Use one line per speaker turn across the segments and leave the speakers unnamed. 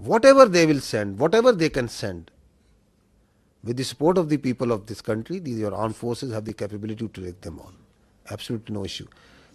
Whatever they will send, whatever they can send, with the support of the people of this country, your armed forces have the capability to take them on. Absolutely no issue.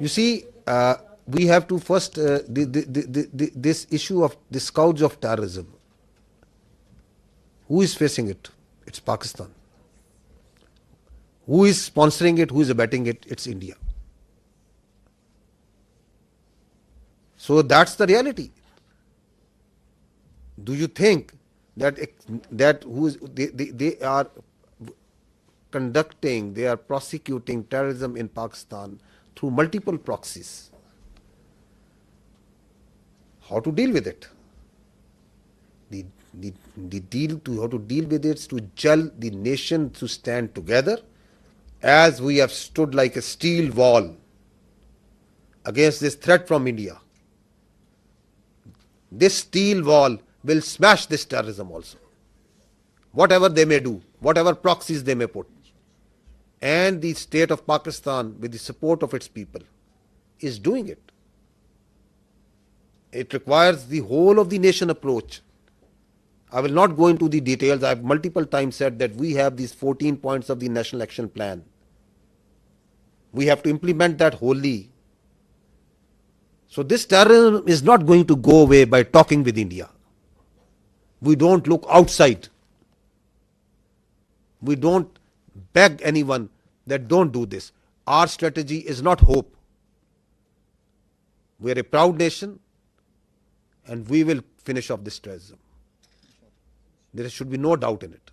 You see, we have to first this issue of the scourge of terrorism. Who is facing it? It's Pakistan. Who is sponsoring it? Who is abetting it? It's India. So that's the reality. Do you think that they are conducting, they are prosecuting terrorism in Pakistan through multiple proxies? How to deal with it? How to deal with it is to gel the nation to stand together, as we have stood like a steel wall against this threat from India. This steel wall will smash this terrorism also, whatever they may do, whatever proxies they may put. And the state of Pakistan, with the support of its people, is doing it. It requires the whole of the nation approach. I will not go into the details. I have multiple times said that we have these 14 points of the National Action Plan. We have to implement that wholly. So this terrorism is not going to go away by talking with India. We don't look outside. We don't beg anyone that don't do this. Our strategy is not hope. We are a proud nation, and we will finish off this terrorism. There should be no doubt in it.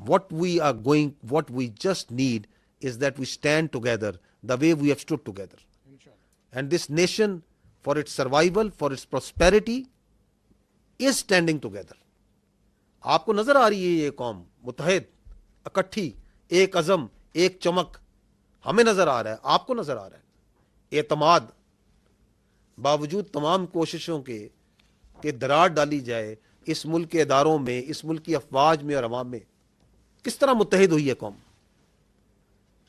what we just need is that we stand together the way we have stood together. And this nation, for its survival, for its prosperity, is standing together. آپ کو نظر آ رہی ہے یہ قوم متحد, اکٹھی, ایک عزم, ایک چمک, ہمیں نظر آ رہا ہے, آپ کو نظر آ رہا ہے. اعتماد باوجود تمام کوششوں کے کہ دراڑ ڈالی جائے اس ملک کے اداروں میں, اس ملک کی افواج میں اور عوام میں, کس طرح متحد ہوئی ہے قوم.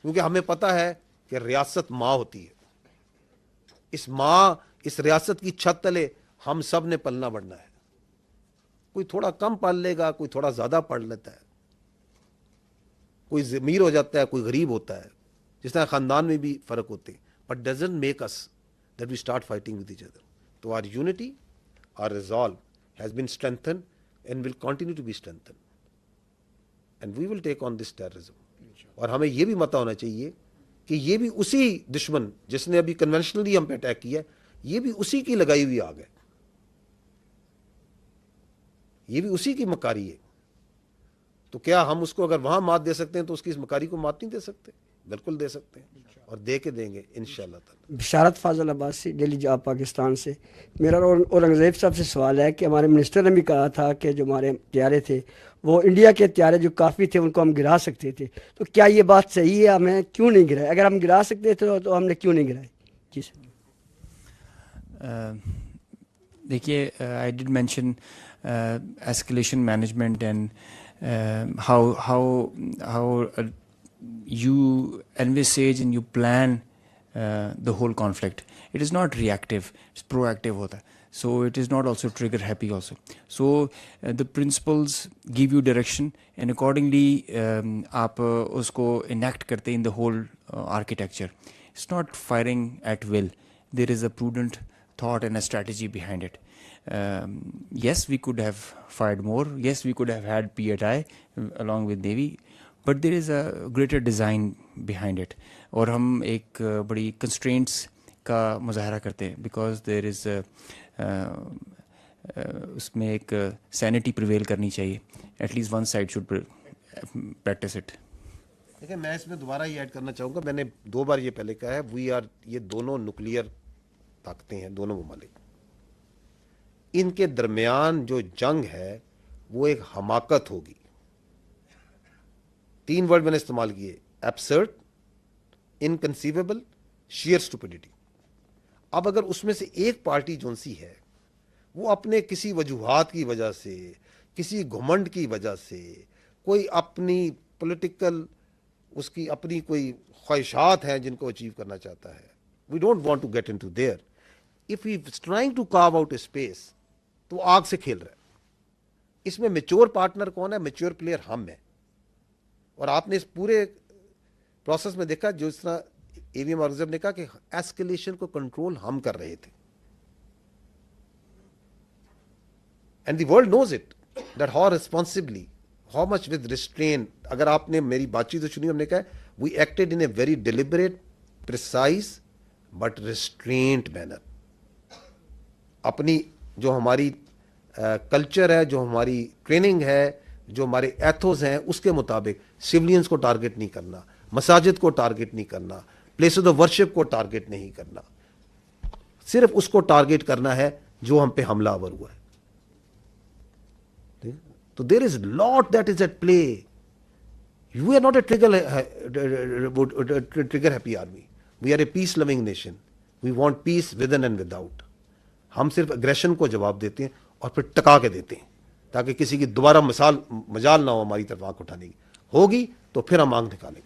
کیونکہ ہمیں پتہ ہے کہ ریاست ماں ہوتی ہے. اس ماں, اس ریاست کی چھت تلے ہم سب نے پلنا بڑھنا ہے. کوئی تھوڑا کم پال لے گا, کوئی تھوڑا زیادہ پڑھ لیتا ہے, کوئی امیر ہو جاتا ہے, کوئی غریب ہوتا ہے, جس طرح خاندان میں بھی فرق ہوتے ہیں. But doesn't make us that we start fighting with each other. تو our unity, our resolve has been strengthened and will continue to be strengthened, and we will take on this terrorism. اور ہمیں یہ بھی پتہ ہونا چاہیے کہ یہ بھی اسی دشمن جس نے ابھی کنونشنلی ہم پہ اٹیک کیا, یہ بھی اسی کی لگائی ہوئی آگ ہے, یہ بھی اسی کی مکاری ہے. تو کیا ہم اس کو اگر وہاں مات دے سکتے ہیں تو اس کی اس مکاری کو مات نہیں دے سکتے؟ بالکل دے سکتے ہیں, اور دے کے دیں گے انشاءاللہ تعالی.
بشارت فاضل عباسی, ڈیلی جاب پاکستان سے. میرا اورنگزیب صاحب سے سوال ہے کہ ہمارے منسٹر نے بھی کہا تھا کہ جو ہمارے طیارے تھے وہ انڈیا کے طیارے جو کافی تھے ان کو ہم گرا سکتے تھے, تو کیا یہ بات صحیح ہے؟ ہمیں کیوں نہیں گرائے؟ اگر ہم گرا سکتے تھے تو ہم نے کیوں نہیں گرائے؟ جی سر.
دیکھیے, آئی ڈڈ mention escalation management and how you envisage and you plan the whole conflict. It is not reactive, it's proactive hota hai. So it is not also trigger happy also. So the principles give you direction and accordingly aap usko enact karte in the whole architecture. It's not firing at will. There is a prudent thought and a strategy behind it. Yes, we could have fired more. Yes, we could have had PATI along with Navy. But there is a greater design behind it. اور ہم ایک بڑی constraints کا مظاہرہ کرتے ہیں because there is اس میں ایک sanity prevail کرنی چاہیے. At least one side should practice it.
دیکھیں, میں اس میں دوبارہ یہ ایڈ کرنا چاہوں گا, میں نے 2 بار یہ پہلے کہا ہے, یہ دونوں نیوکلیئر طاقتیں ہیں, دونوں ممالک. ان کے درمیان جو جنگ ہے وہ ایک حماقت ہوگی. 3 ورڈ میں نے استعمال کیے, ایبسرڈ, انکنسیویبل, شیئر اسٹوپڈیٹی. اب اگر اس میں سے ایک پارٹی جون سی ہے وہ اپنے کسی وجوہات کی وجہ سے, کسی گھمنڈ کی وجہ سے, کوئی اپنی پولیٹیکل, اس کی اپنی کوئی خواہشات ہیں جن کو اچیو کرنا چاہتا ہے, we don't want to get into there. If he is trying to carve out a space, تو آگ سے کھیل رہا ہے. اس میں میچور پارٹنر کون ہے؟ میچور پلیئر ہم ہیں. اور آپ نے اس پورے پروسیس میں دیکھا جو اس طرح اے وی ایم اورنگزیب نے کہا کہ ایسکیلیشن کو کنٹرول ہم کر رہے تھے. And the world knows it that how responsibly, how much with restrain. اگر آپ نے میری بات چیت سنی, ہم نے کہا we acted in a very deliberate, precise but restraint manner. اپنی جو ہماری کلچر ہے, جو ہماری ٹریننگ ہے, جو ہمارے ایتھوز ہیں, اس کے مطابق سولینز کو ٹارگٹ نہیں کرنا, مساجد کو ٹارگٹ نہیں کرنا, پلیس آف ورشپ کو ٹارگٹ نہیں کرنا, صرف اس کو ٹارگٹ کرنا ہے جو ہم پہ حملہ آور ہوا ہے. تو there is lot that is at play. You are not a trigger happy army, we are a peace loving nation. We want peace within and without. ہم صرف اگریشن کو جواب دیتے ہیں اور پھر ٹکا کے دیتے ہیں تاکہ کسی کی دوبارہ مجال نہ ہو ہماری طرف آنکھ اٹھانے کی. ہوگی تو پھر ہم آنکھ نکالیں گے.